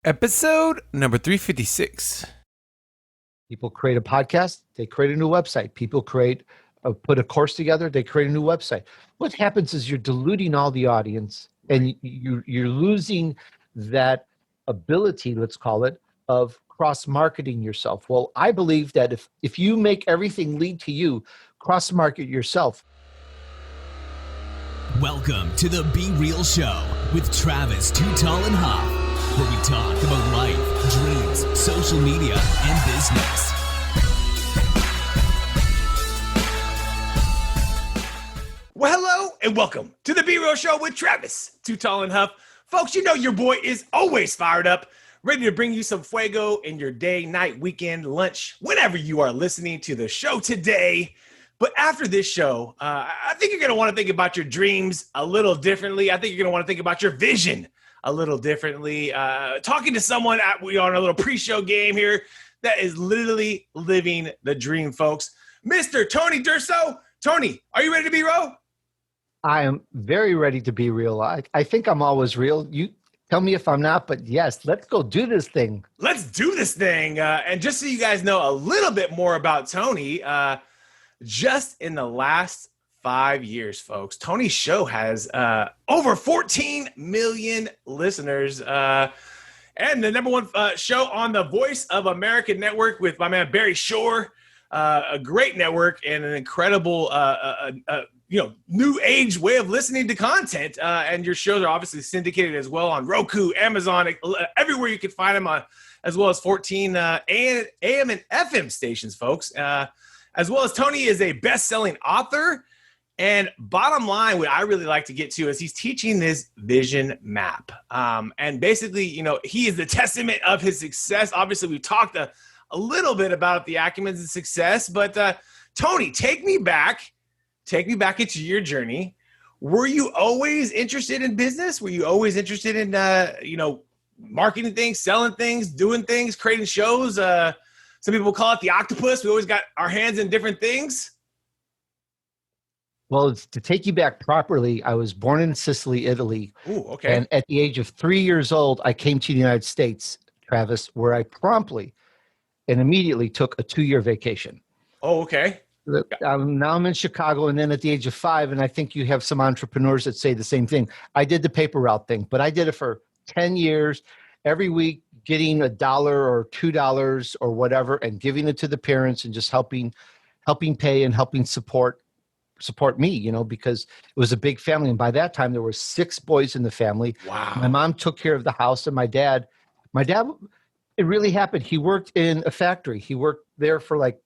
Episode number 356. People create a podcast, they create a new website. People put a course together, they create a new website. What happens is you're diluting all the audience and you're losing that ability, let's call it, of cross-marketing yourself. Well, I believe that if you make everything lead to you, cross-market yourself. Welcome to the Be Real Show with Travis Too Tall and Huff, where we talk about life, dreams, social media, and business. Well, hello and welcome to the Be Real Show with Travis Too Tall and Huff. Folks, you know your boy is always fired up, ready to bring you some fuego in your day, night, weekend, lunch, whenever you are listening to the show today. But after this show, I think you're going to want to think about your dreams a little differently. I think you're going to want to think about your vision a little differently. Talking to someone we are on a little pre-show game here that is literally living the dream, folks. Mr. Tony DUrso. Tony, are you ready to be real? I am very ready to be real. I think I'm always real. You tell me if I'm not, but yes, let's go do this thing. Let's do this thing. And just so you guys know a little bit more about Tony, just in the last 5 years, folks, Tony's show has over 14 million listeners and the number one show on the Voice of America network with my man Barry Shore, a great network and an incredible new age way of listening to content. And your shows are obviously syndicated as well on Roku, Amazon, everywhere you can find them, as well as 14 AM and FM stations, folks. As well as Tony is a best-selling author. And bottom line, what I really like to get to is he's teaching this vision map. And basically, he is the testament of his success. Obviously, we talked a little bit about the acumens and success. But Tony, take me back into your journey. Were you always interested in business? Were you always interested in, marketing things, selling things, doing things, creating shows? Some people call it the octopus. We always got our hands in different things. Well, to take you back properly, I was born in Sicily, Italy. Ooh, okay. And at the age of 3 years old, I came to the United States, Travis, where I promptly and immediately took a 2-year vacation. Oh, okay. Now I'm in Chicago, and then at the age of 5, and I think you have some entrepreneurs that say the same thing. I did the paper route thing, but I did it for 10 years, every week getting $1 or $2 or whatever and giving it to the parents and just helping pay and helping support me, because it was a big family. And by that time, there were 6 boys in the family. Wow. My mom took care of the house, and my dad, it really happened. He worked in a factory. He worked there for like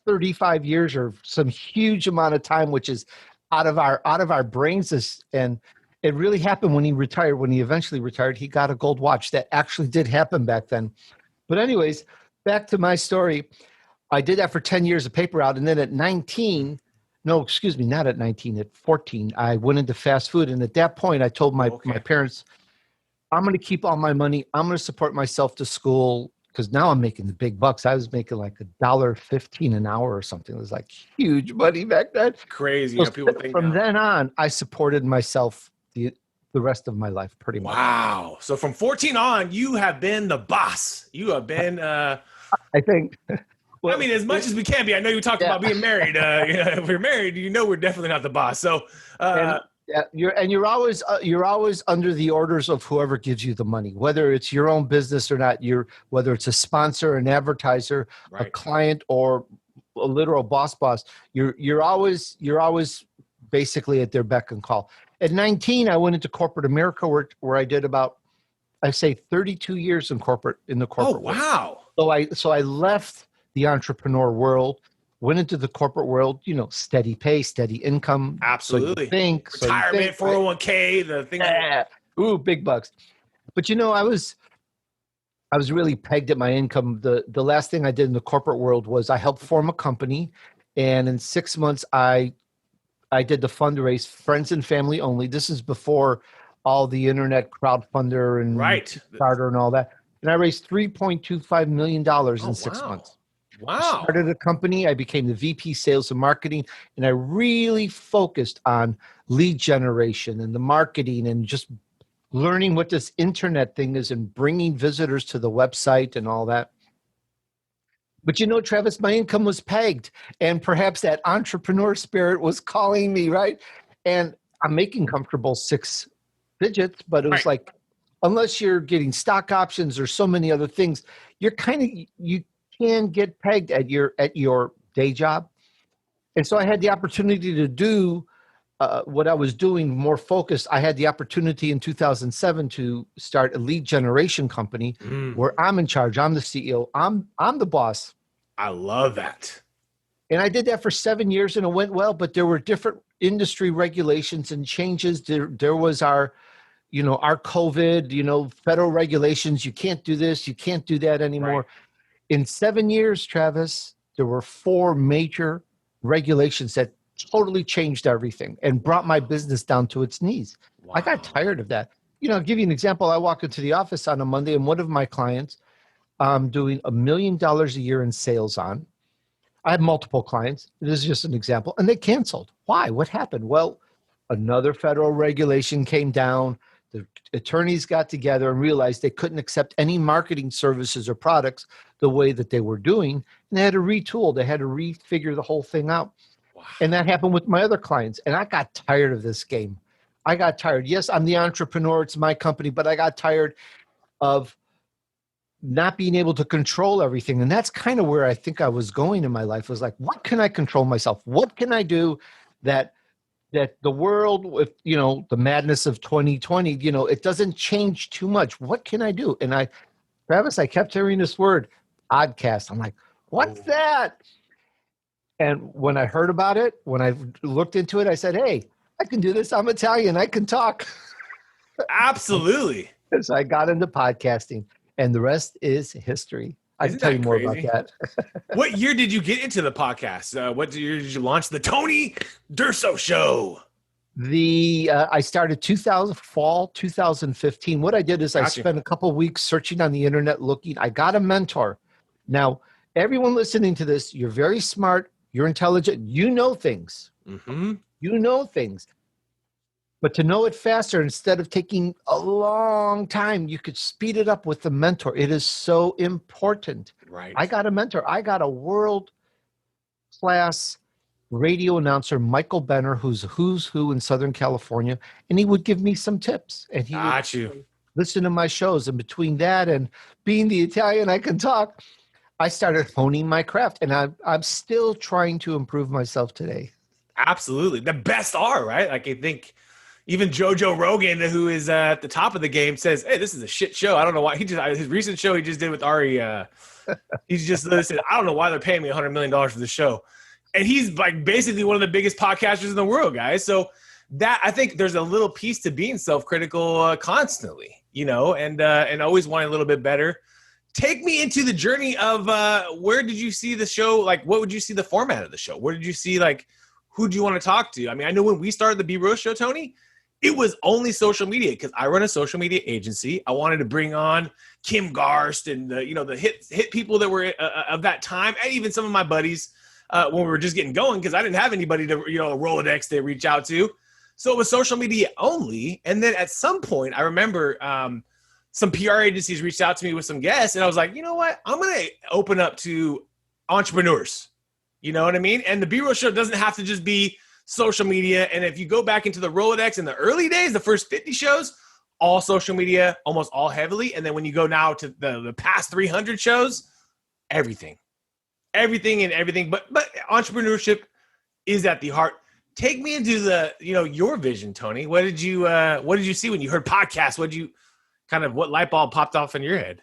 35 years or some huge amount of time, which is out of our brains. And it really happened when he retired. When he eventually retired, he got a gold watch. That actually did happen back then. But anyways, back to my story. I did that for 10 years of paper route. And then at 14, I went into fast food. And at that point, I told my parents, I'm going to keep all my money. I'm going to support myself to school, because now I'm making the big bucks. I was making like $1.15 an hour or something. It was like huge money back then. Crazy. So from then on, I supported myself the rest of my life, pretty much. Wow. So from 14 on, you have been the boss. You have been, I think. Well, I mean, as much as we can be. I know you talked about being married. If we're married, we're definitely not the boss. So, you're always under the orders of whoever gives you the money, whether it's your own business or not. Whether it's a sponsor, an advertiser, right, a client, or a literal boss. You're always basically at their beck and call. At 19, I went into corporate America, where I did about, I say, 32 years in the corporate world. Wow. So I left the entrepreneur world, went into the corporate world, steady pay, steady income. Absolutely. So retirement, 401k, the thing. Yeah. Ooh, big bucks. But I was really pegged at my income. The last thing I did in the corporate world was I helped form a company, and in 6 months I did the fundraise, friends and family only. This is before all the internet crowdfunder and Kickstarter and all that. And I raised $3.25 million in 6 months. Wow. I started a company. I became the VP sales and marketing, and I really focused on lead generation and the marketing and just learning what this internet thing is and bringing visitors to the website and all that. But Travis, my income was pegged, and perhaps that entrepreneur spirit was calling me, right? And I'm making comfortable 6 digits, but it was like, unless you're getting stock options or so many other things, you can get pegged at your day job. And so I had the opportunity to do what I was doing more focused. I had the opportunity in 2007 to start a lead generation company where I'm in charge. I'm the CEO. I'm the boss. I love that. And I did that for 7 years, and it went well, but there were different industry regulations and changes. There was our COVID, federal regulations. You can't do this. You can't do that anymore. Right. In 7 years, Travis, there were 4 major regulations that totally changed everything and brought my business down to its knees. Wow. I got tired of that. I'll give you an example. I walk into the office on a Monday, and one of my clients I'm doing $1 million a year in sales on. I have multiple clients. This is just an example. And they canceled. Why? What happened? Well, another federal regulation came down. The attorneys got together and realized they couldn't accept any marketing services or products the way that they were doing. And they had to retool. They had to refigure the whole thing out. Wow. And that happened with my other clients. And I got tired of this game. I got tired. Yes, I'm the entrepreneur. It's my company. But I got tired of not being able to control everything. And that's kind of where I think I was going in my life. It was like, what can I control myself? What can I do that the world, with the madness of 2020, it doesn't change too much. What can I do? And Travis, I kept hearing this word, podcast. I'm like, what's that? And when I heard about it, when I looked into it, I said, hey, I can do this. I'm Italian. I can talk. Absolutely. So I got into podcasting, and the rest is history. I can tell you more about that. What year did you get into the podcast? What year did you launch the Tony DUrso Show? I started fall 2015. What I did is I spent a couple of weeks searching on the internet looking. I got a mentor. Now, everyone listening to this, you're very smart. You're intelligent. You know things. Mm-hmm. You know things. But to know it faster, instead of taking a long time, you could speed it up with the mentor. It is so important. Right. I got a mentor. I got a world-class radio announcer, Michael Benner, who's who in Southern California, and he would give me some tips. And he would listen to my shows. And between that and being the Italian I can talk, I started honing my craft. And I'm still trying to improve myself today. Absolutely. The best are, right? Like, I think even Joe Rogan, who is at the top of the game, says, hey, this is a shit show. I don't know why. His recent show he just did with Ari, he's just said, I don't know why they're paying me $100 million for the show. And he's like basically one of the biggest podcasters in the world, guys. So that, I think there's a little piece to being self-critical constantly, and always wanting a little bit better. Take me into the journey of where did you see the show? Like, what would you see the format of the show? Where did you see, like, who do you want to talk to? I mean, I know when we started the Be Real Show, Tony, it was only social media because I run a social media agency. I wanted to bring on Kim Garst and the hit people that were of that time, and even some of my buddies when we were just getting going, because I didn't have anybody to a Rolodex to reach out to. So it was social media only. And then at some point, I remember some PR agencies reached out to me with some guests, and I was like, you know what? I'm going to open up to entrepreneurs. You know what I mean? And the Be Real Show doesn't have to just be social media. And if you go back into the Rolodex in the early days, the first 50 shows, all social media, almost all heavily. And then when you go now to the past 300 shows, everything. But entrepreneurship is at the heart. Take me into your vision, Tony. What did you see when you heard podcasts? What light bulb popped off in your head?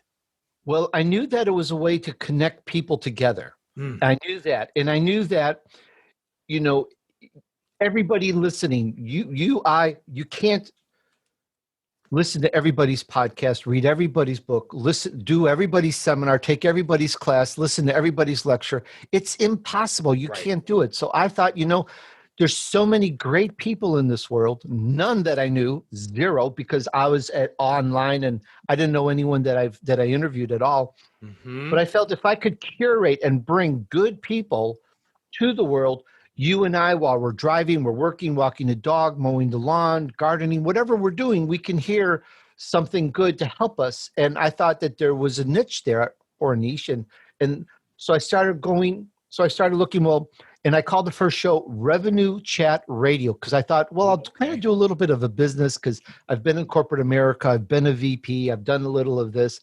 Well, I knew that it was a way to connect people together. I knew that. And I knew that, everybody listening, you can't listen to everybody's podcast, read everybody's book, do everybody's seminar, take everybody's class, listen to everybody's lecture. It's impossible. You can't do it. So I thought, there's so many great people in this world, none that I knew, zero, because I was online and I didn't know anyone that I interviewed at all. Mm-hmm. But I felt if I could curate and bring good people to the world, you and I, while we're driving, we're working, walking the dog, mowing the lawn, gardening, whatever we're doing, we can hear something good to help us. And I thought that there was a niche there, or a niche. And so I started looking, well, and I called the first show Revenue Chat Radio, because I thought, well, I'll kind of do a little bit of a business, because I've been in corporate America, I've been a VP, I've done a little of this.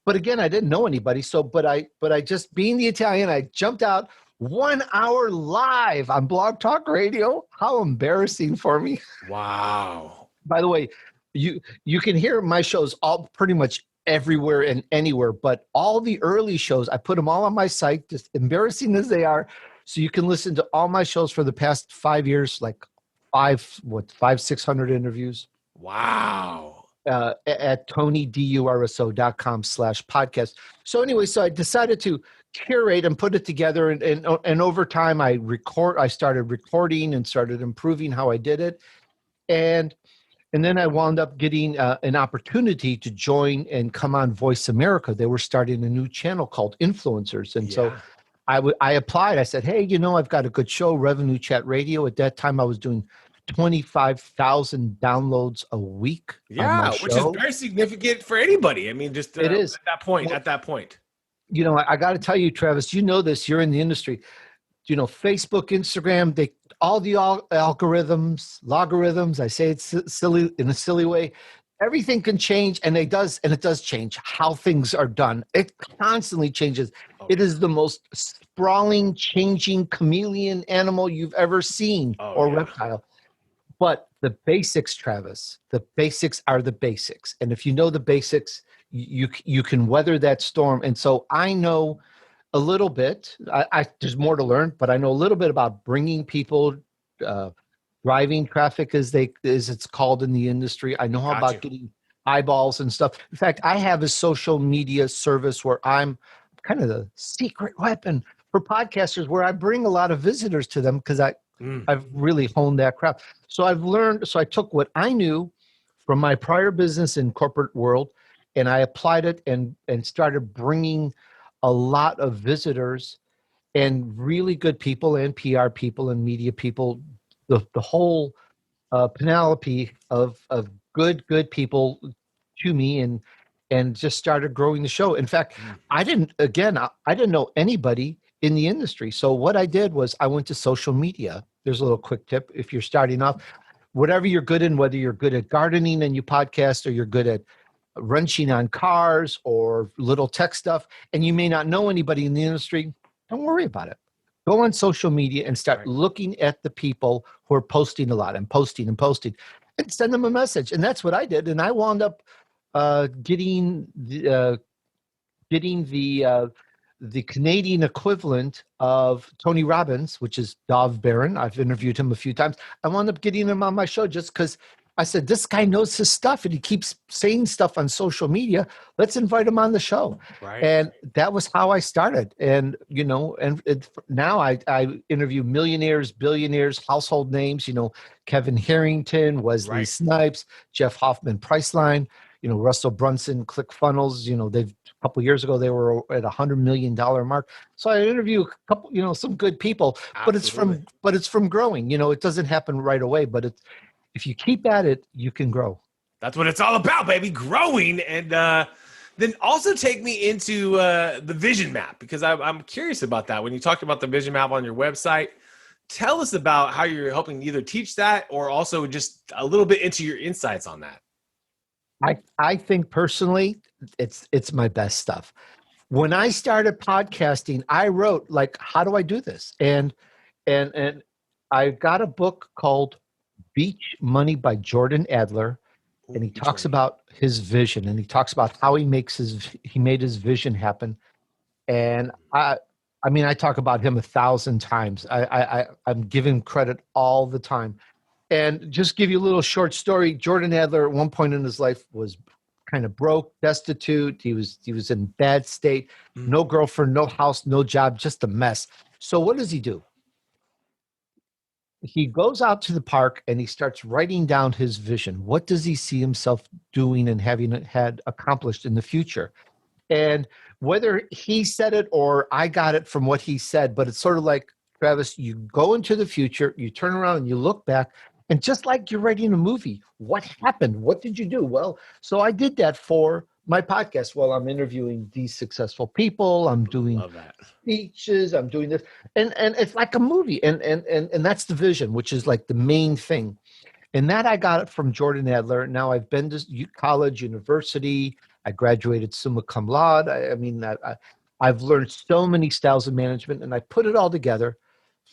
But again, I didn't know anybody. So, but I just, being the Italian, I jumped out 1 hour live on Blog Talk Radio. How embarrassing for me. Wow. By the way, you can hear my shows all pretty much everywhere and anywhere, but all the early shows, I put them all on my site, just embarrassing as they are. So you can listen to all my shows for the past 5 years, like 600 interviews. Wow. At DUrso.com/podcast. So anyway, so I decided to curate and put it together, and over time I started recording and started improving how I did it, and then I wound up getting an opportunity to join and come on Voice America. They were starting a new channel called Influencers, and so I applied. I said, hey, I've got a good show, Revenue Chat Radio. At that time, I was doing 25,000 downloads a week. Yeah, which is very significant for anybody. I mean, just it is at that point. At that point, I got to tell you, Travis, this. You're in the industry. Facebook, Instagram, all the logarithms. I say it's silly in a silly way. Everything can change, and it does change how things are done. It constantly changes. It is the most sprawling, changing chameleon animal you've ever seen, reptile. But the basics, Travis, the basics are the basics. And if you know the basics, you can weather that storm. And so I know a little bit. There's more to learn, but I know a little bit about bringing people, driving traffic, as it's called in the industry. I know how about getting eyeballs and stuff. In fact, I have a social media service where I'm kind of the secret weapon for podcasters, where I bring a lot of visitors to them, because I've really honed that craft. So I've learned. So I took what I knew from my prior business in corporate world, and I applied it and started bringing a lot of visitors and really good people and PR people and media people, the whole panoply of good people to me, and just started growing the show. In fact, I didn't know anybody in the industry. So what I did was I went to social media. There's a little quick tip. If you're starting off, whatever you're good in, whether you're good at gardening and you podcast, or you're good at wrenching on cars or little tech stuff, and you may not know anybody in the industry, don't worry about it. Go on social media and start looking at the people who are posting a lot and posting, and send them a message. And that's what I did. And I wound up getting the Canadian equivalent of Tony Robbins, which is Dov Baron. I've interviewed him a few times. I wound up getting him on my show just because I said, this guy knows his stuff, and he keeps saying stuff on social media. Let's invite him on the show. Right. And that was how I started. And, now I interview millionaires, billionaires, household names, Kevin Harrington, Wesley Snipes, Jeff Hoffman, Priceline, Russell Brunson, ClickFunnels. A couple of years ago, they were at $100 million mark. So I interview a couple, some good people. Absolutely. But it's from growing. It doesn't happen right away, but if you keep at it, you can grow. That's what it's all about, baby, growing. And then also take me into the vision map, because I'm curious about that. When you talked about the vision map on your website, tell us about how you're helping either teach that, or also just a little bit into your insights on that. I think personally, it's my best stuff. When I started podcasting, I wrote, how do I do this? And I got a book called Beach Money by Jordan Adler, and he talks about his vision, and he talks about how he made his vision happen. And I talk about him 1,000 times. I'm giving credit all the time. And just give you a little short story. Jordan Adler at one point in his life was kind of broke, destitute. He was in bad state, no girlfriend, no house, no job, just a mess. So what does he do? He goes out to the park and he starts writing down his vision. What does he see himself doing and having had accomplished in the future? And whether he said it or I got it from what he said, but it's sort of like, Travis, you go into the future, you turn around and you look back, And just like you're writing a movie, what happened? What did you do? Well, so I did that for my podcast. Well, I'm interviewing these successful people. I'm doing Love that. speeches. I'm doing this. And it's like a movie. And that's the vision, which is like the main thing. And that I got it from Jordan Adler. Now I've been to college, university. I graduated summa cum laude. I've learned so many styles of management, and I put it all together.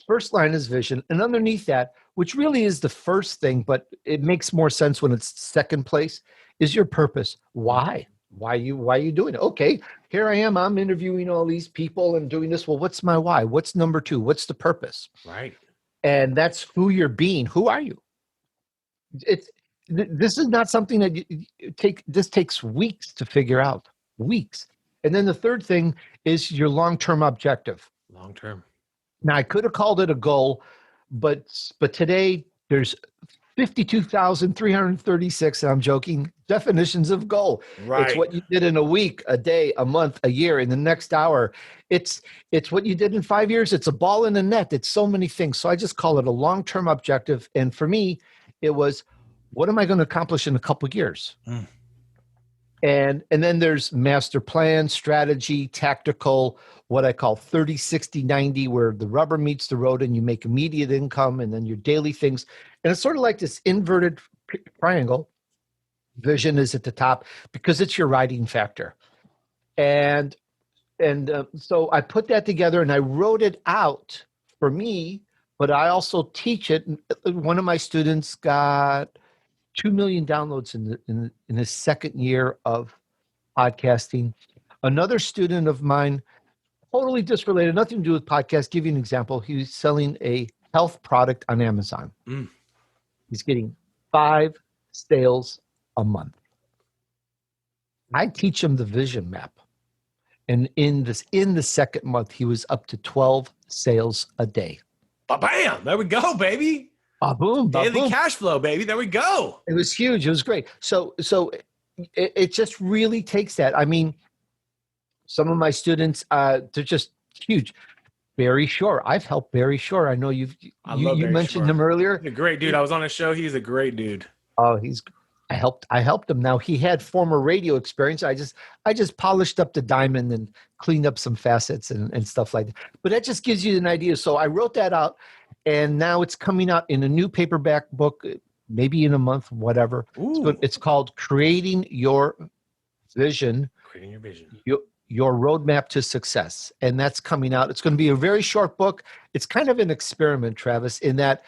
First line is vision. And underneath that, which really is the first thing, but it makes more sense when it's second place, is your purpose. Why? Why are you doing it? Okay, here I am. I'm interviewing all these people and doing this. Well, what's my why? What's number two? What's the purpose? Right. And that's who you're being. Who are you? This is not something that this takes weeks to figure out. Weeks. And then the third thing is your long-term objective. Long term. Now I could have called it a goal, but today there's 52,336, and I'm joking, definitions of goal. Right. It's what you did in a week, a day, a month, a year, in the next hour. It's what you did in 5 years. It's a ball in a net. It's so many things. So I just call it a long-term objective. And for me, it was, what am I going to accomplish in a couple of years? Mm. And then there's master plan, strategy, tactical, what I call 30, 60, 90, where the rubber meets the road and you make immediate income, and then your daily things. And it's sort of like this inverted triangle. Vision is at the top because it's your riding factor. And so I put that together and I wrote it out for me, but I also teach it. One of my students got 2 million downloads in his second year of podcasting. Another student of mine, totally disrelated, nothing to do with podcasts. Give you an example. He was selling a health product on Amazon. Mm. He's getting 5 sales a month. I teach him the vision map. And in the second month, he was up to 12 sales a day. Bam! There we go, baby. Boom, Daily cash flow, baby. There we go. It was huge. It was great. So it just really takes that. I mean, some of my students, they're just huge. Barry Shore. I've helped Barry Shore. I know you mentioned him earlier. He's a great dude. I was on a show. He's a great dude. Oh, I helped him. Now he had former radio experience. I just polished up the diamond and cleaned up some facets and stuff like that. But that just gives you an idea. So I wrote that out, and now it's coming out in a new paperback book, maybe in a month, whatever. It's called Creating Your Vision. Creating Your Vision. Your Roadmap to Success. And that's coming out. It's going to be a very short book. It's kind of an experiment, Travis, in that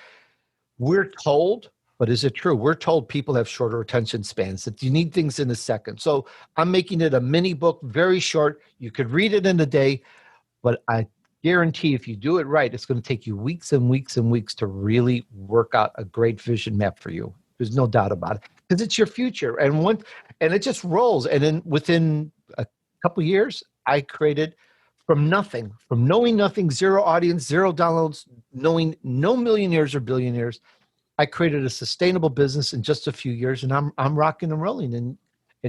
we're told, but is it true? We're told people have shorter attention spans, that you need things in a second. So I'm making it a mini book, very short. You could read it in a day, but I guarantee if you do it right, it's going to take you weeks and weeks and weeks to really work out a great vision map for you. There's no doubt about it, because it's your future. And it just rolls. And then within a couple of years, I created from nothing, from knowing nothing, zero audience, zero downloads, knowing no millionaires or billionaires. I created a sustainable business in just a few years, and I'm rocking and rolling. And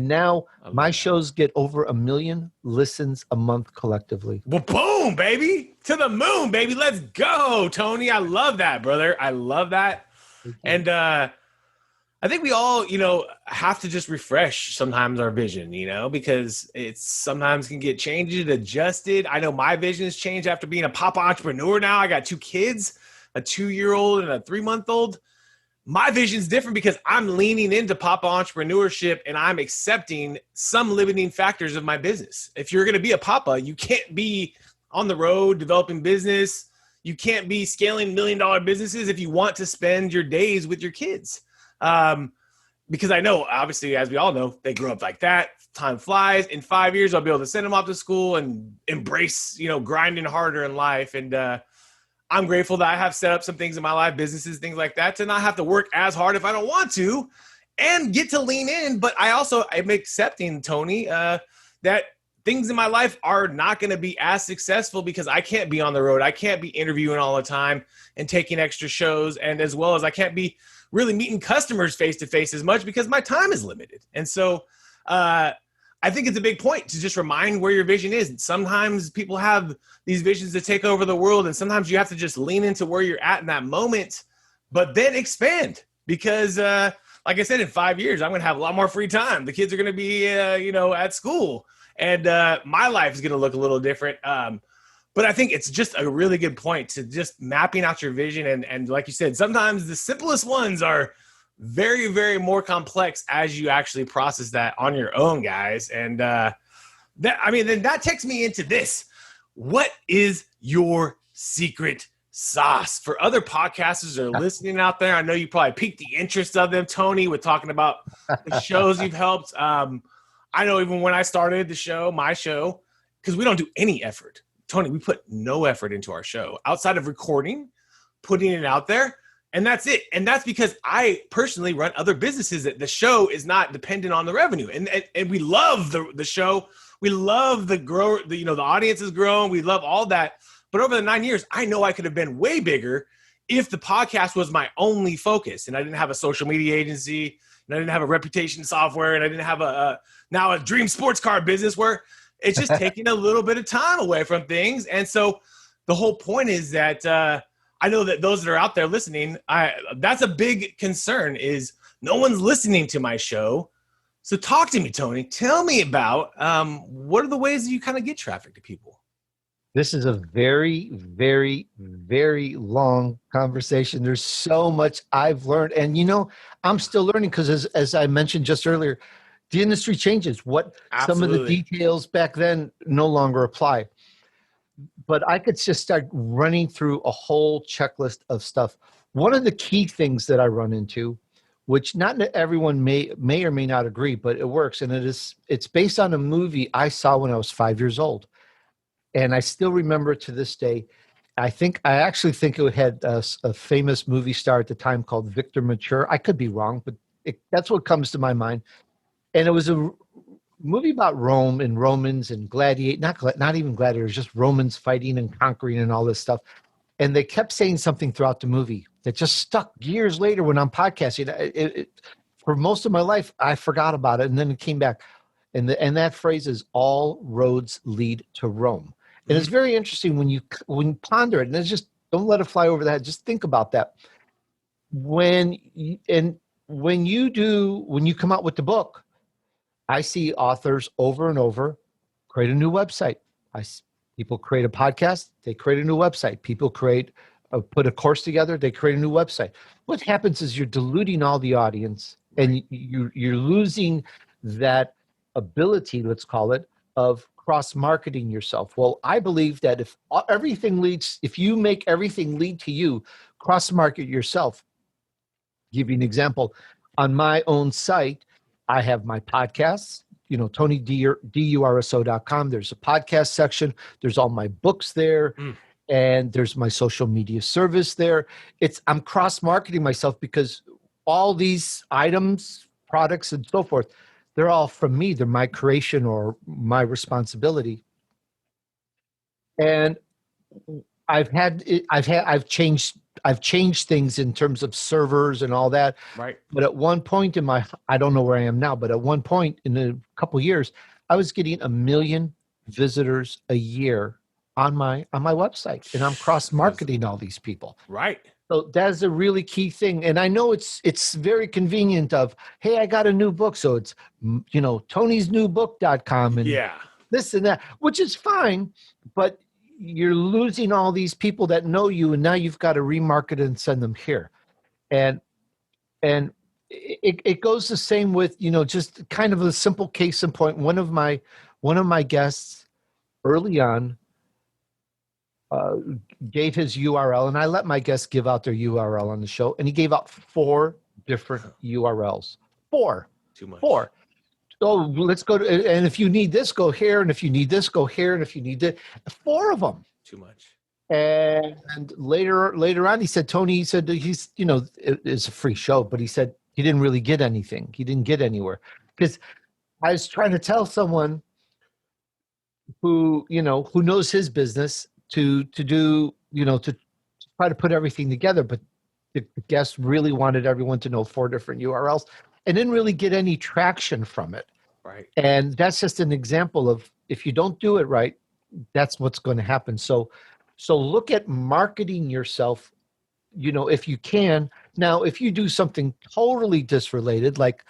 now my shows get over 1 million listens a month collectively. Well, boom, baby. To the moon, baby. Let's go, Tony. I love that, brother. I love that. And I think we all, have to just refresh sometimes our vision, because it's sometimes can get changed, adjusted. I know my vision has changed after being a pop entrepreneur now. I got 2 kids, a 2-year-old and a 3-month-old. My vision's different because I'm leaning into papa entrepreneurship and I'm accepting some limiting factors of my business. If you're going to be a papa, you can't be on the road developing business. You can't be scaling $1 million businesses if you want to spend your days with your kids. Because I know, obviously, as we all know, they grew up like that. Time flies. In 5 years, I'll be able to send them off to school and embrace, grinding harder in life. And, I'm grateful that I have set up some things in my life, businesses, things like that, to not have to work as hard if I don't want to and get to lean in. But I'm accepting, Tony, that things in my life are not going to be as successful because I can't be on the road. I can't be interviewing all the time and taking extra shows. And as well as I can't be really meeting customers face-to-face as much because my time is limited. And so I think it's a big point to just remind where your vision is. Sometimes people have these visions to take over the world, and sometimes you have to just lean into where you're at in that moment, but then expand. because like I said, in 5 years, I'm going to have a lot more free time. The kids are going to be, at school, and my life is going to look a little different. But I think it's just a really good point to just mapping out your vision. And like you said, sometimes the simplest ones are very, very more complex as you actually process that on your own, guys. And then that takes me into this. What is your secret sauce for other podcasters that are listening out there? I know you probably piqued the interest of them, Tony, with talking about the shows you've helped. I know even when I started the show, my show, because we don't do any effort. Tony, we put no effort into our show outside of recording, putting it out there, and that's it. And that's because I personally run other businesses that the show is not dependent on the revenue. And we love the show. We love the audience has grown. We love all that. But over the 9 years, I know I could have been way bigger if the podcast was my only focus, and I didn't have a social media agency, and I didn't have a reputation software, and I didn't have now a dream sports car business where it's just taking a little bit of time away from things. And so the whole point is that I know that those that are out there listening, that's a big concern is no one's listening to my show. So talk to me, Tony. Tell me about what are the ways that you kind of get traffic to people? This is a very, very, very long conversation. There's so much I've learned. And, I'm still learning because as I mentioned just earlier, the industry changes. Some of the details back then no longer apply. But I could just start running through a whole checklist of stuff. One of the key things that I run into, which not everyone may or may not agree, but it works. And it's based on a movie I saw when I was 5 years old. And I still remember it to this day. I actually think it had a famous movie star at the time called Victor Mature. I could be wrong, but that's what comes to my mind. And it was a movie about Rome and Romans and not even gladiators, just Romans fighting and conquering and all this stuff. And they kept saying something throughout the movie that just stuck years later when I'm podcasting. For most of my life, I forgot about it. And then it came back. And that phrase is all roads lead to Rome. And it's very interesting when you ponder it, and it's just don't let it fly over the head. Just think about that. When you come out with the book, I see authors over and over create a new website. People create a podcast, they create a new website. People put a course together, they create a new website. What happens is you're diluting all the audience, and you're losing that ability, let's call it, of cross-marketing yourself. Well, I believe that if you make everything lead to you, cross-market yourself. Give you an example. On my own site, I have my podcasts, DUrso.com. There's a podcast section. There's all my books there. And there's my social media service there. I'm cross-marketing myself because all these items, products, and so forth, they're all from me. They're my creation or my responsibility. And I've changed things in terms of servers and all that. Right. But at one point I don't know where I am now, but at one point in a couple of years, I was getting 1 million visitors a year on my website, and I'm cross-marketing all these people. Right. So that's a really key thing. And I know it's very convenient of, hey, I got a new book. So it's, tonysnewbook.com and this and that, which is fine, but you're losing all these people that know you, and now you've got to remarket and send them here. And it goes the same with, just kind of a simple case in point. One of my guests early on gave his URL, and I let my guests give out their URL on the show, and he gave out 4 different URLs. 4. Too much. 4. Oh, let's go to, and if you need this, go here, and if you need this, go here, and if you need that, 4 of them. Too much. And later on, he said, Tony, he's, it's a free show, but he said he didn't really get anything. He didn't get anywhere because I was trying to tell someone who knows his business to do, to try to put everything together. But the guest really wanted everyone to know 4 different URLs and didn't really get any traction from it. Right. And that's just an example of, if you don't do it right, that's what's going to happen. So look at marketing yourself, if you can, Now, if you do something totally disrelated, like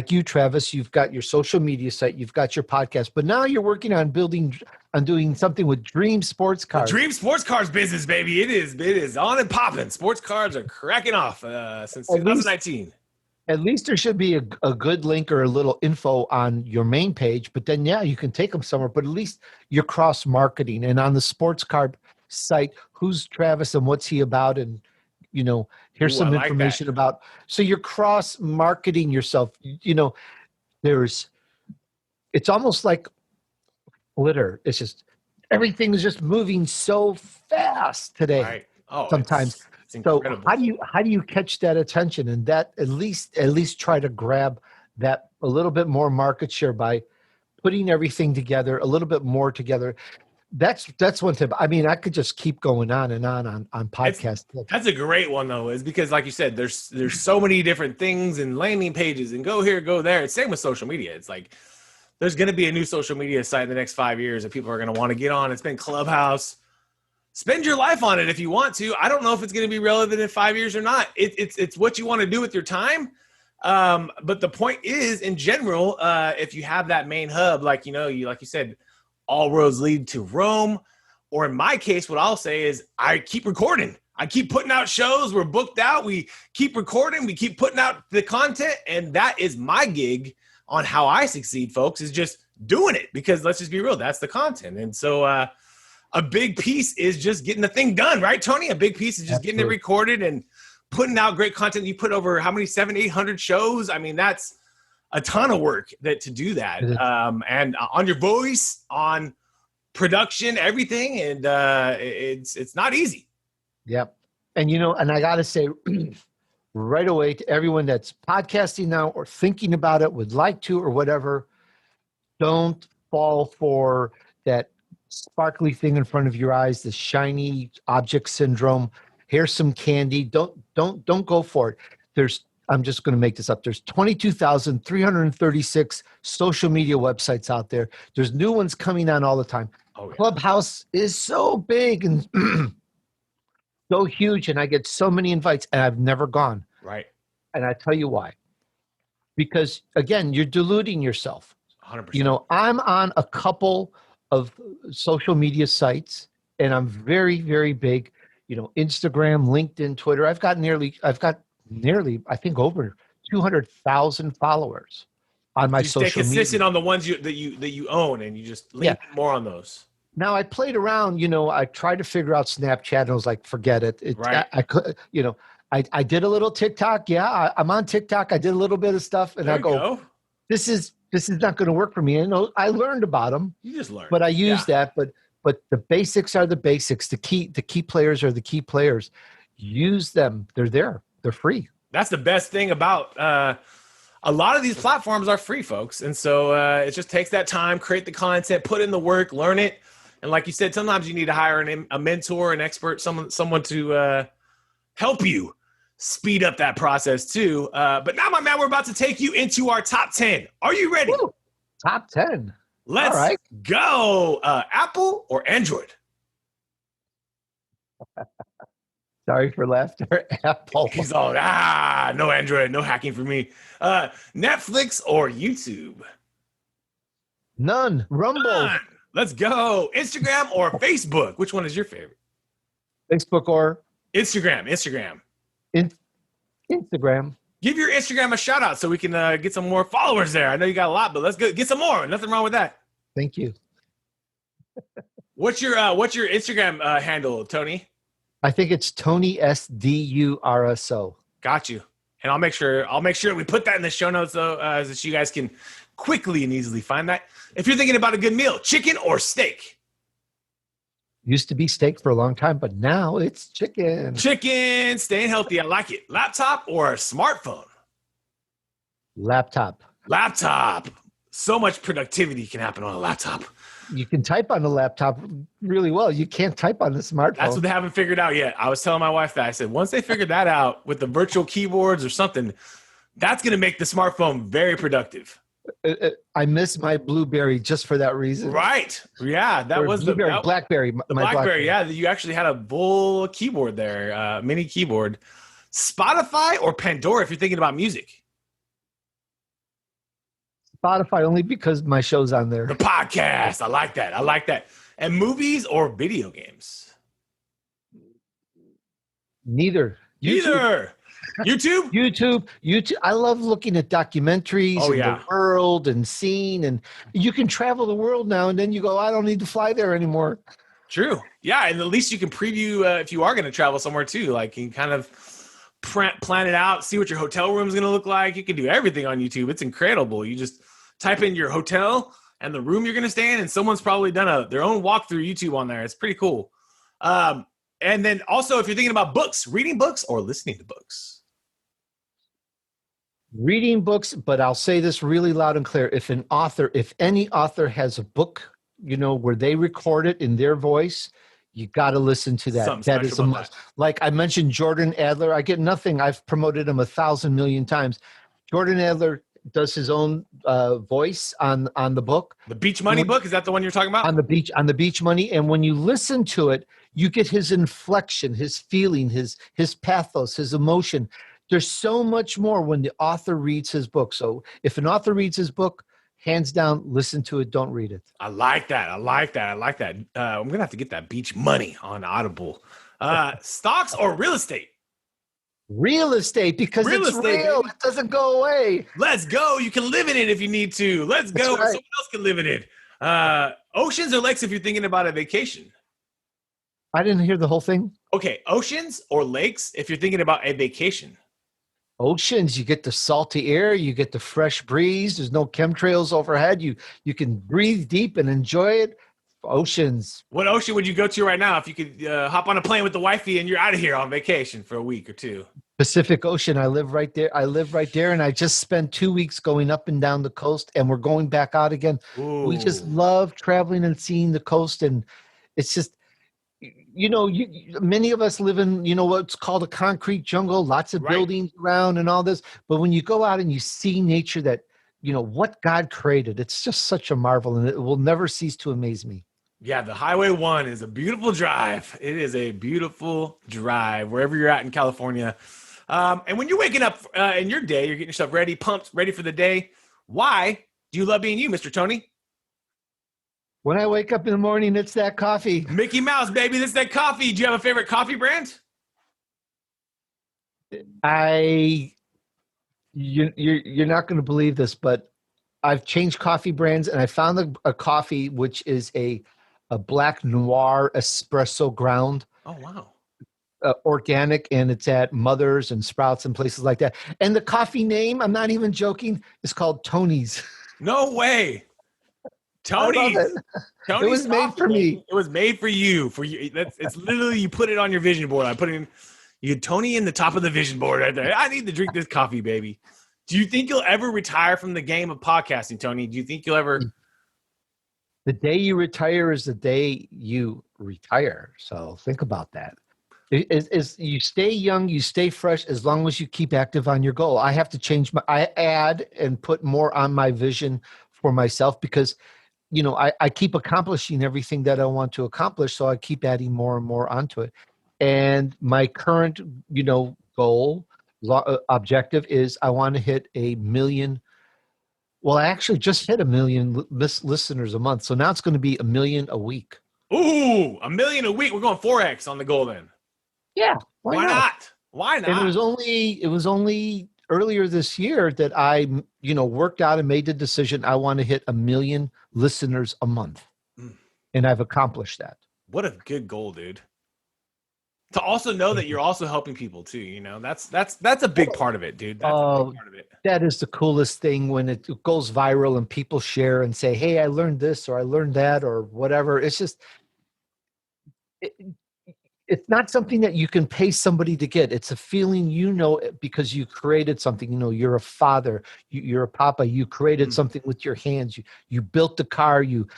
you, Travis, you've got your social media site, you've got your podcast, but now you're working on doing something with Dream Sports The Cars. Dream Sports Cars business, baby. It is on and popping. Sports cars are cracking off since 2019. At least there should be a good link or a little info on your main page, but then, yeah, you can take them somewhere, but at least you're cross-marketing. And on the sports car site, who's Travis and what's he about? And, here's some information about. So you're cross-marketing yourself. It's almost like glitter. It's just, everything is just moving so fast today. Right. Oh, sometimes. It's incredible. So how do you catch that attention and that at least try to grab that a little bit more market share by putting everything together a little bit more together? That's one tip. I mean, I could just keep going on and on podcasts. That's a great one though, is because like you said, there's so many different things and landing pages and go here, go there. It's same with social media. It's like there's going to be a new social media site in the next 5 years that people are going to want to get on. It's been Clubhouse. Spend your life on it if you want to. I don't know if it's going to be relevant in 5 years or not. It's what you want to do with your time. But the point is, in general, if you have that main hub, like you said, all roads lead to Rome. Or in my case, what I'll say is I keep recording. I keep putting out shows. We're booked out. We keep recording. We keep putting out the content. And that is my gig on how I succeed, folks, is just doing it. Because let's just be real, that's the content. And so a big piece is just getting the thing done, right, Tony? A big piece is just getting it recorded and putting out great content. You put over how many, 700-800 shows? I mean, that's a ton of work to do that. And on your voice, on production, everything. And it's not easy. Yep. And, and I got to say right away to everyone that's podcasting now or thinking about it, would like to or whatever, don't fall for that sparkly thing in front of your eyes, the shiny object syndrome. Here's some candy. Don't go for it. I'm just going to make this up. There's 22,336 social media websites out there. There's new ones coming on all the time. Oh, yeah. Clubhouse is so big and so huge, and I get so many invites, and I've never gone. Right. And I tell you why. Because, again, you're deluding yourself. 100%. I'm on a couple of social media sites, and I'm very, very big, Instagram, LinkedIn, Twitter. I've got nearly, I think over 200,000 followers on my social media. Stay consistent on the ones that you own, and you just link more on those. Now I played around, I tried to figure out Snapchat, and I was like, forget it. Right. I could, I did a little TikTok. Yeah, I'm on TikTok. I did a little bit of stuff, and I go, this is not going to work for me. And I learned about them. You just learned. But I used that. But the basics are the basics. The key players are the key players. Use them. They're there. They're free. That's the best thing about a lot of these platforms are free, folks. And so it just takes that time, create the content, put in the work, learn it. And like you said, sometimes you need to hire a mentor, an expert, someone to help you speed up that process too. But now, my man, we're about to take you into our top 10. Are you ready? Woo, top 10. Let's go. Apple or Android? Sorry for laughter. Apple. He's all, no Android, no hacking for me. Netflix or YouTube? None. Rumble. None. Let's go. Instagram or Facebook? Which one is your favorite? Facebook or? Instagram. Instagram. Give your Instagram a shout out so we can get some more followers there. I know you got a lot, but let's get some more. Nothing wrong with that. Thank you. What's your Instagram handle, Tony? I think it's Tony SDUrso. Got you. And I'll make sure we put that in the show notes though, so that you guys can quickly and easily find that. If you're thinking about a good meal, chicken or steak? Used to be steak for a long time, but now it's chicken. Chicken, staying healthy. I like it. Laptop or smartphone? Laptop. So much productivity can happen on a laptop. You can type on the laptop really well. You can't type on the smartphone. That's what they haven't figured out yet. I was telling my wife that. I said, once they figure that out with the virtual keyboards or something, that's going to make the smartphone very productive. I miss my BlueBerry just for that reason. Right. Yeah. That was BlackBerry. The BlackBerry. Yeah. You actually had a full keyboard there, mini keyboard. Spotify or Pandora if you're thinking about music? Spotify, only because my show's on there. The podcast. I like that. I like that. And movies or video games? Neither. Neither. YouTube? YouTube. I love looking at documentaries the world and seeing, and you can travel the world now, and then you go, I don't need to fly there anymore. True. Yeah, and at least you can preview if you are going to travel somewhere too. Like you can kind of plan it out, see what your hotel room is going to look like. You can do everything on YouTube. It's incredible. You just type in your hotel and the room you're going to stay in, and someone's probably done their own walkthrough YouTube on there. It's pretty cool. And then also, if you're thinking about books, reading books or listening to books? Reading books, but I'll say this really loud and clear. If any author has a book, where they record it in their voice, you got to listen to that. That is a must. Like I mentioned, Jordan Adler, I get nothing. I've promoted him 1,000 million times. Jordan Adler does his own voice on the book. The Beach Money book, is that the one you're talking about? On the Beach Money. And when you listen to it, you get his inflection, his feeling, his pathos, his emotion. There's so much more when the author reads his book. So if an author reads his book, hands down, listen to it. Don't read it. I like that. I'm going to have to get that Beach Money on Audible. Stocks or real estate? Real estate, because it's real. It doesn't go away. Let's go. You can live in it if you need to. Let's go. Right. Someone else can live in it. Oceans or lakes if you're thinking about a vacation? I didn't hear the whole thing. Okay. Oceans or lakes if you're thinking about a vacation? Oceans, you get the salty air, you get the fresh breeze. There's no chemtrails overhead. You can breathe deep and enjoy it. Oceans. What ocean would you go to right now if you could hop on a plane with the wifey and you're out of here on vacation for a week or two? Pacific Ocean. I live right there. And I just spent 2 weeks going up and down the coast, and we're going back out again. Ooh. We just love traveling and seeing the coast. And it's just, many of us live in, what's called a concrete jungle, lots of buildings around and all this. But when you go out and you see nature that, what God created, it's just such a marvel, and it will never cease to amaze me. Yeah, the Highway 1 is a beautiful drive. It is a beautiful drive wherever you're at in California. And when you're waking up in your day, you're getting yourself ready, pumped, ready for the day. Why do you love being you, Mr. Tony? When I wake up in the morning, it's that coffee. Mickey Mouse, baby, that's that coffee. Do you have a favorite coffee brand? You're not going to believe this, but I've changed coffee brands, and I found a coffee which is a black noir espresso ground. Oh, wow. Organic, and it's at Mother's and Sprouts and places like that. And the coffee name, I'm not even joking, is called Tony's. No way. Tony's. It was made for me. It was made for you. For you. It's literally, you put it on your vision board. I put it in. You had Tony in the top of the vision board right there. I need to drink this coffee, baby. Do you think you'll ever retire from the game of podcasting, Tony? Do you think you'll ever? The day you retire is the day you retire. So think about that. Is you stay young, you stay fresh as long as you keep active on your goal. I have to change I add and put more on my vision for myself, because I keep accomplishing everything that I want to accomplish. So I keep adding more and more onto it. And my current, goal, objective is I want to hit 1 million. Well, I actually just hit 1 million listeners a month. So now it's going to be 1 million a week. Ooh, 1 million a week. We're going 4X on the goal then. Yeah. Why not? And it was only earlier this year that I, worked out and made the decision I want to hit 1 million listeners a month. And I've accomplished that. What a good goal, dude. To also know that you're also helping people too, that's a big part of it, dude. That's a big part of it. That is the coolest thing when it goes viral and people share and say, hey, I learned this or I learned that or whatever. It's just, it's not something that you can pay somebody to get. It's a feeling, because you created something. You're a father, you're a papa. You created something with your hands. You built the car. You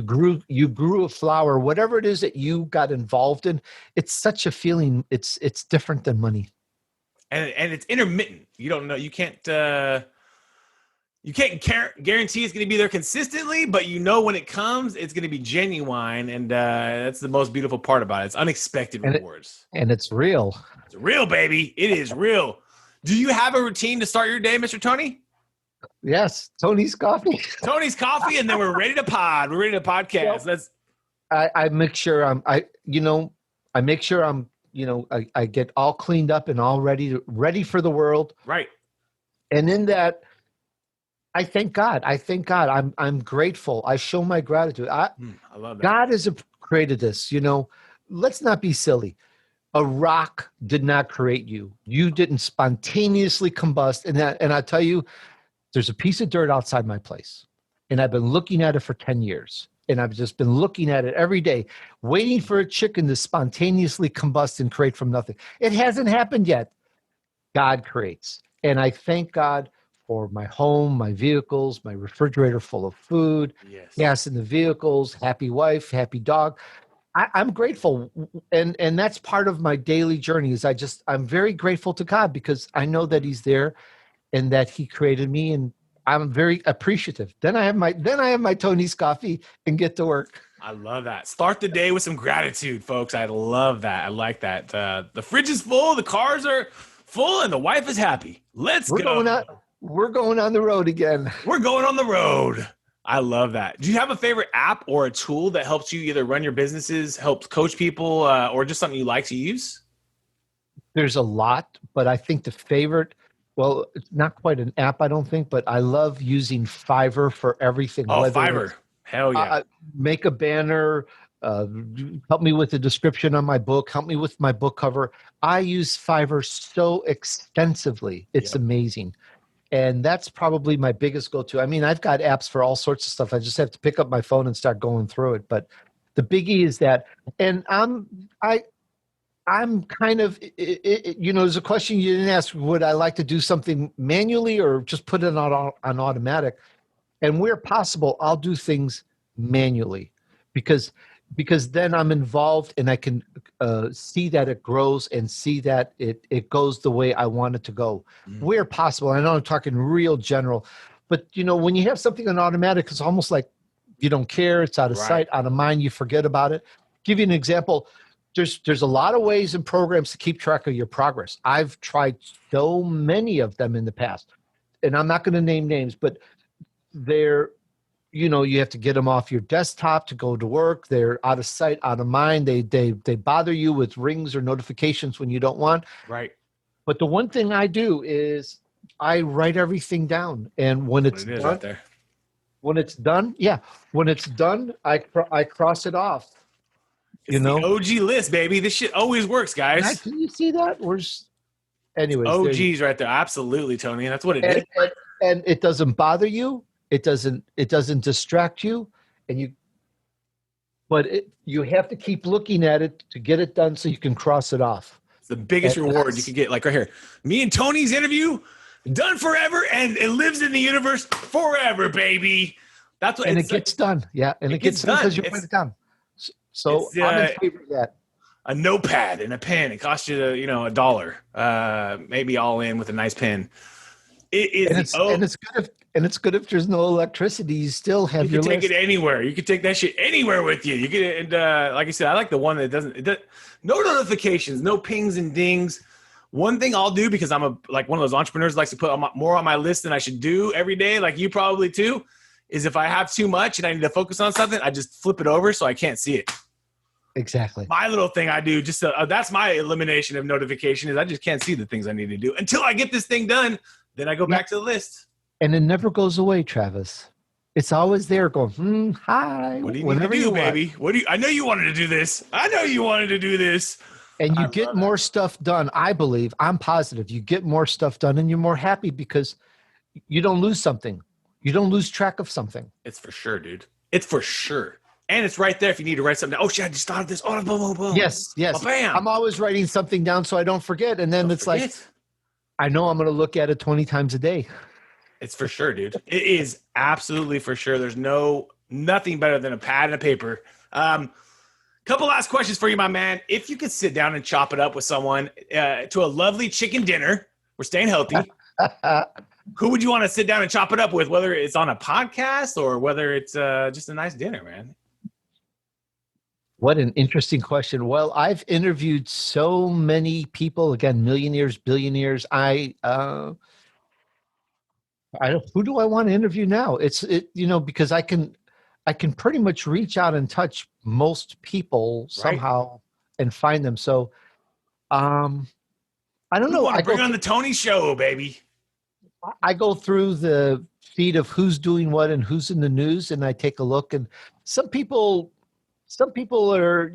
grew a flower. Whatever it is that you got involved in, it's such a feeling. It's different than money. And it's intermittent. You don't know. You can't. You can't guarantee it's going to be there consistently, but you know when it comes, it's going to be genuine, and that's the most beautiful part about it. It's unexpected rewards. And it's real. It's real, baby. It is real. Do you have a routine to start your day, Mr. Tony? Yes, Tony's Coffee. Tony's Coffee, and then we're ready to pod. We're ready to podcast. Let's. I make sure I make sure I get all cleaned up and all ready for the world. Right. And in that, I thank God. I'm grateful. I show my gratitude. I love that. God has created this. Let's not be silly. A rock did not create you. You didn't spontaneously combust. And I tell you, there's a piece of dirt outside my place, and I've been looking at it for 10 years. And I've just been looking at it every day, waiting for a chicken to spontaneously combust and create from nothing. It hasn't happened yet. God creates. And I thank God for my home, my vehicles, my refrigerator full of food, gas in the vehicles, happy wife, happy dog. I'm grateful. And that's part of my daily journey is I'm very grateful to God because I know that he's there and that he created me, and I'm very appreciative. Then I have my Tony's Coffee and get to work. I love that. Start the day with some gratitude, folks. I love that. I like that. The fridge is full, the cars are full, and the wife is happy. We're going on the road again. We're going on the road. I love that. Do you have a favorite app or a tool that helps you either run your businesses, helps coach people, or just something you like to use? There's a lot, but I think the favorite, well, it's not quite an app, I don't think, but I love using Fiverr for everything. Oh, Fiverr. Hell yeah. Make a banner, help me with the description on my book, help me with my book cover. I use Fiverr so extensively. It's amazing. And that's probably my biggest go-to. I mean, I've got apps for all sorts of stuff. I just have to pick up my phone and start going through it. But the biggie is that, and I'm kind of, there's a question you didn't ask, would I like to do something manually or just put it on automatic? And where possible, I'll do things manually because then I'm involved and I can see that it grows and see that it goes the way I want it to go. Where possible. I know I'm talking real general, but when you have something on automatic, it's almost like you don't care. It's out of sight, out of mind. You forget about it. Give you an example. There's a lot of ways and programs to keep track of your progress. I've tried so many of them in the past, and I'm not going to name names, but they're, you have to get them off your desktop to go to work. They're out of sight, out of mind. They bother you with rings or notifications when you don't want. Right. But the one thing I do is I write everything down, and when it's done, right there. When it's done, I cross it off. It's the OG list, baby. This shit always works, guys. Can you see that? Anyways, OG's right there. Absolutely, Tony. That's what it is. And it doesn't bother you. It doesn't distract you, but you have to keep looking at it to get it done so you can cross it off. It's the biggest reward you could get. Like right here, me and Tony's interview done forever, and it lives in the universe forever, baby. That's what. And it gets done. Yeah, and it gets done because you put it down. So I'm in favor of that. A notepad and a pen. It costs you, $1, maybe all in with a nice pen. And it's good if there's no electricity. You still have your list. You can take it anywhere. You can take that shit anywhere with you. You can, like I said, I like the one that doesn't. No notifications, no pings and dings. One thing I'll do, because I'm one of those entrepreneurs that likes to put more on my list than I should do every day, like you probably too, is if I have too much and I need to focus on something, I just flip it over so I can't see it. Exactly. My little thing I do, that's my elimination of notification, is I just can't see the things I need to do until I get this thing done. Then I go back to the list. And it never goes away, Travis. It's always there going, hi. What do you need to do, baby? I know you wanted to do this. And you get more stuff done, I believe. I'm positive. You get more stuff done and you're more happy because you don't lose something. You don't lose track of something. It's for sure, dude. It's for sure. And it's right there if you need to write something down. Oh, shit, I just thought of this. Oh, boom, boom, boom. Yes. Oh, bam. I'm always writing something down so I don't forget. And then like, I know I'm going to look at it 20 times a day. It's for sure, dude. It is absolutely for sure. There's nothing better than a pad and a paper. Couple last questions for you, my man. If you could sit down and chop it up with someone to a lovely chicken dinner, we're staying healthy. Who would you want to sit down and chop it up with, whether it's on a podcast or whether it's just a nice dinner, man? What an interesting question. Well, I've interviewed so many people, again, millionaires, billionaires. Who do I want to interview now? Because I can pretty much reach out and touch most people somehow and find them. So, I don't know. I bring on the Tony Show, baby. I go through the feed of who's doing what and who's in the news, and I take a look. And some people are,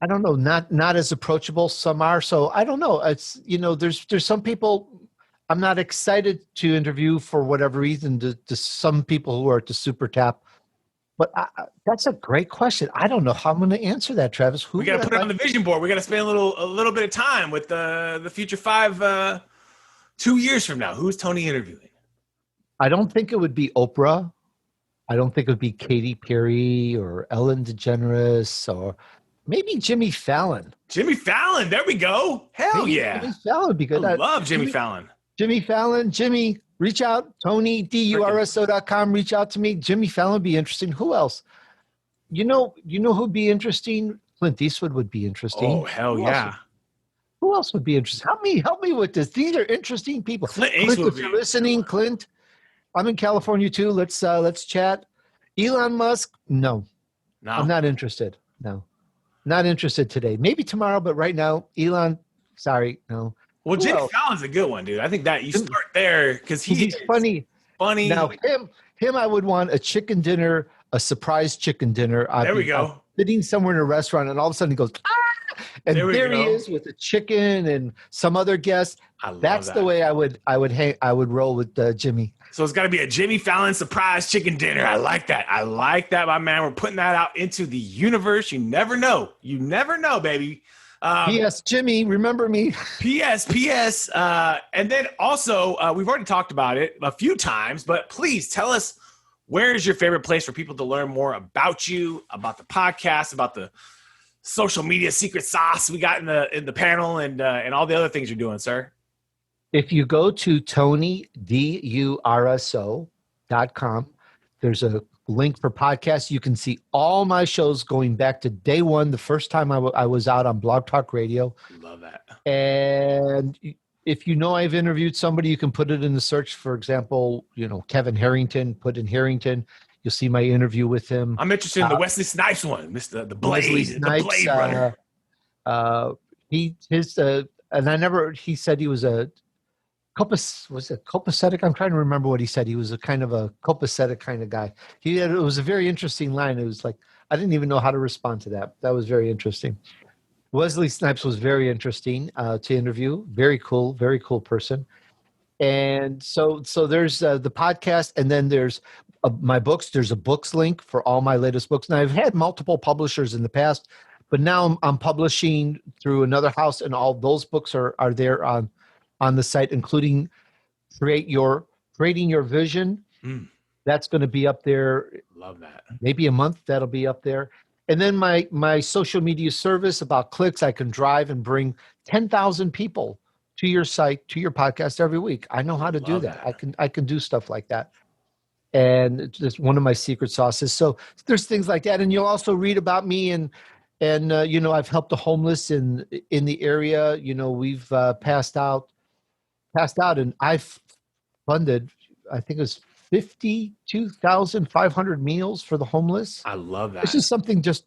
I don't know, not as approachable. Some are. So I don't know. It's, there's some people I'm not excited to interview for whatever reason. To some people who are to super tap. But that's a great question. I don't know how I'm going to answer that, Travis. We got to put it on the vision board. We got to spend a little bit of time with the future 5, 2 years from now. Who's Tony interviewing? I don't think it would be Oprah. I don't think it would be Katy Perry or Ellen DeGeneres or maybe Jimmy Fallon. Jimmy Fallon. There we go. Hell maybe yeah. Jimmy Fallon would be good. I love Jimmy Fallon. Jimmy Fallon. Jimmy, reach out. Tony, DUrso.com. Reach out to me. Jimmy Fallon would be interesting. Who else? You know who'd be interesting? Clint Eastwood would be interesting. Oh, hell yeah. Who else would be interesting? Help me with this. These are interesting people. Clint, if you're listening, Clint, I'm in California too. Let's chat. Elon Musk, no. I'm not interested. No, not interested today. Maybe tomorrow, but right now, Elon, sorry, no. Well, Jimmy Fallon's a good one, dude. I think that you start there because he's funny. Funny. Now, him, I would want a chicken dinner, a surprise chicken dinner. There we go. Sitting somewhere in a restaurant, and all of a sudden he goes, ah! And there he is with the chicken and some other guest. That's the way I would roll with Jimmy. So it's got to be a Jimmy Fallon surprise chicken dinner. I like that, my man. We're putting that out into the universe. You never know. You never know, baby. P.S. Jimmy, remember me. P.S. And then also, we've already talked about it a few times, but please tell us, where is your favorite place for people to learn more about you, about the podcast, about the social media secret sauce we got in the panel, and all the other things you're doing, sir? If you go to TonyDUrso.com, there's a link for podcasts. You can see all my shows going back to day one, the first time I was out on Blog Talk Radio. Love that. And if I've interviewed somebody, you can put it in the search. For example, Kevin Harrington, put in Harrington. You'll see my interview with him. I'm interested in the Wesley Snipes one, Mr. the Blade, Wesley Snipes, the Blade Runner. He said he was a copacetic? I'm trying to remember what he said. He was a kind of a copacetic kind of guy. It was a very interesting line. It was like, I didn't even know how to respond to that. That was very interesting. Wesley Snipes was very interesting to interview. Very cool person. And so there's the podcast, and then there's my books. There's a books link for all my latest books. Now, I've had multiple publishers in the past, but now I'm publishing through another house, and all those books are there on the site, including creating your vision. That's going to be up there. Love that. Maybe a month that'll be up there. And then my social media service about clicks, I can drive and bring 10,000 people to your site, to your podcast every week. I know how to do that. I can do stuff like that. And it's just one of my secret sauces. So there's things like that. And you'll also read about me and I've helped the homeless in the area. We've passed out, and I've funded, I think it was 52,500 meals for the homeless. I love that. This is something just,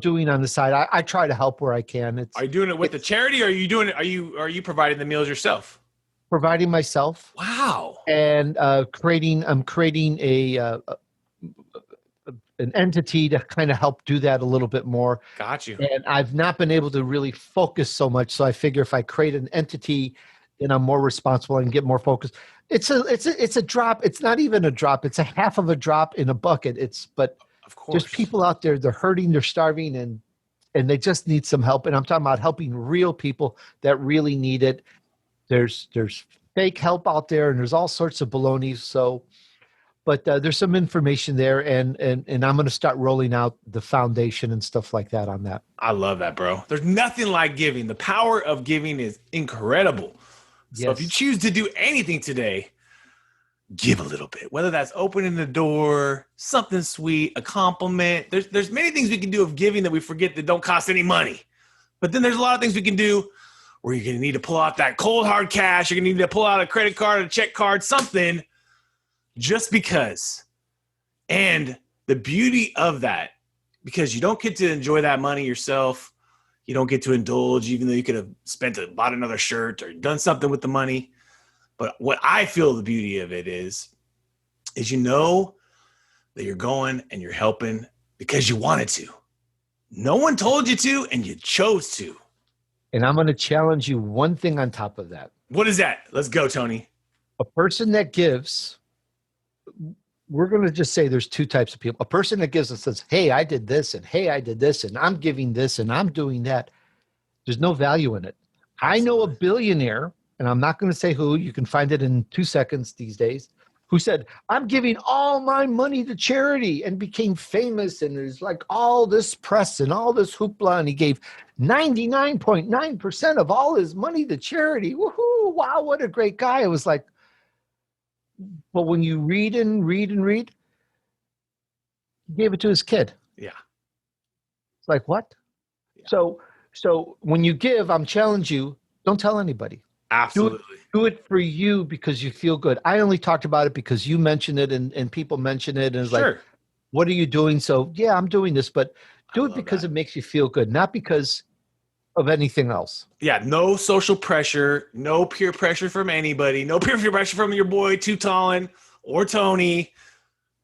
doing on the side. I try to help where I can. Are you doing it with the charity, or are you doing it? Are you providing the meals yourself? Providing myself. Wow. And I'm creating an entity to kind of help do that a little bit more. Got you. And I've not been able to really focus so much. So I figure if I create an entity, then I'm more responsible and get more focused. It's a drop. It's not even a drop. It's a half of a drop in a bucket. But of course, there's people out there, they're hurting, they're starving, and they just need some help. And I'm talking about helping real people that really need it. There's fake help out there, and there's all sorts of baloney. So, but there's some information there, and I'm going to start rolling out the foundation and stuff like that on that. I love that, bro. There's nothing like giving. The power of giving is incredible. So if you Yes. choose to do anything today, give a little bit, whether that's opening the door, something sweet, a compliment. There's many things we can do of giving that we forget that don't cost any money. But then there's a lot of things we can do where you're going to need to pull out that cold hard cash. You're going to need to pull out a credit card, a check card, something just because. And the beauty of that, because you don't get to enjoy that money yourself. You don't get to indulge, even though you could have bought another shirt or done something with the money. But what I feel the beauty of it is you know that you're going and you're helping because you wanted to. No one told you to, and you chose to. And I'm going to challenge you one thing on top of that. What is that? Let's go, Tony. A person that gives, we're going to just say there's two types of people. A person that gives and says, hey, I did this, and hey, I did this, and I'm giving this, and I'm doing that. There's no value in it. I know a billionaire, and I'm not going to say who, you can find it in 2 seconds these days, who said, I'm giving all my money to charity, and became famous, and there's like all this press and all this hoopla, and he gave 99.9% of all his money to charity. Woohoo, wow, what a great guy. It was like, but when you read and read and read, he gave it to his kid. Yeah. It's like, what? Yeah. So when you give, I'm challenging you, don't tell anybody. Absolutely. Do it for you because you feel good. I only talked about it because you mentioned it and people mention it. And it's like, what are you doing? So yeah, I'm doing this, but do it because it makes you feel good, not because of anything else. Yeah. No social pressure, no peer pressure from anybody, no peer pressure from your boy, Tutalin or Tony,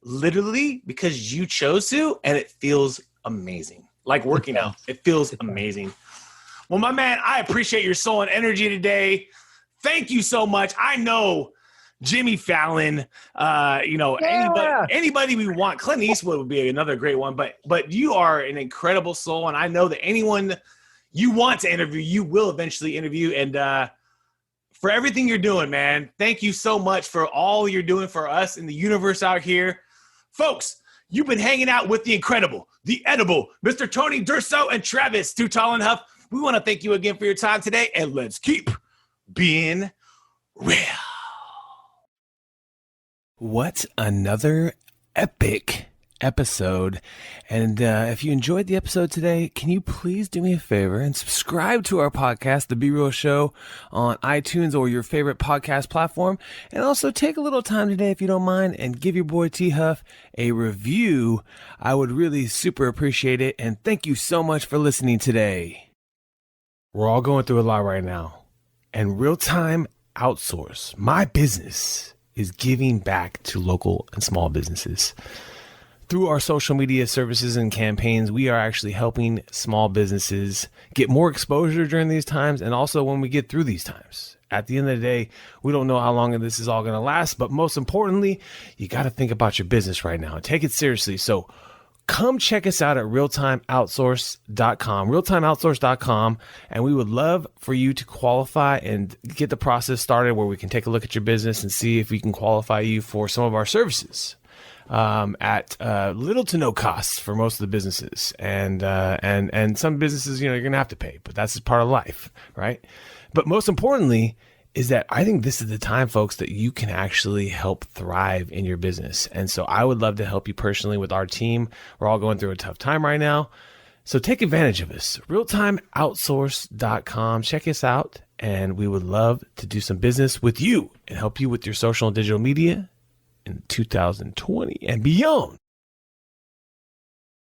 literally because you chose to, and it feels amazing. Like working out. It feels amazing. Well, my man, I appreciate your soul and energy today. Thank you so much. I know Jimmy Fallon, anybody we want. Clint Eastwood would be another great one, but you are an incredible soul, and I know that anyone you want to interview, you will eventually interview. And for everything you're doing, man, thank you so much for all you're doing for us in the universe out here. Folks, you've been hanging out with the incredible, the edible, Mr. Tony DUrso and Travis Tutalin Huff. We want to thank you again for your time today, and let's keep being real. What another epic episode. And if you enjoyed the episode today, can you please do me a favor and subscribe to our podcast, The Be Real Show, on iTunes or your favorite podcast platform. And also take a little time today, if you don't mind, and give your boy T Huff a review. I would really super appreciate it. And thank you so much for listening today. We're all going through a lot right now. And Real-Time Outsource, my business, is giving back to local and small businesses. Through our social media services and campaigns, we are actually helping small businesses get more exposure during these times, and also when we get through these times. At the end of the day, we don't know how long this is all going to last, but most importantly, you got to think about your business right now and take it seriously. So come check us out at realtimeoutsource.com, and we would love for you to qualify and get the process started where we can take a look at your business and see if we can qualify you for some of our services. At little to no cost for most of the businesses, and some businesses, you're going to have to pay, but that's part of life, right? But most importantly is that I think this is the time, folks, that you can actually help thrive in your business. And so I would love to help you personally with our team. We're all going through a tough time right now. So take advantage of us. realtimeoutsource.com. Check us out. And we would love to do some business with you and help you with your social and digital media in 2020 and beyond.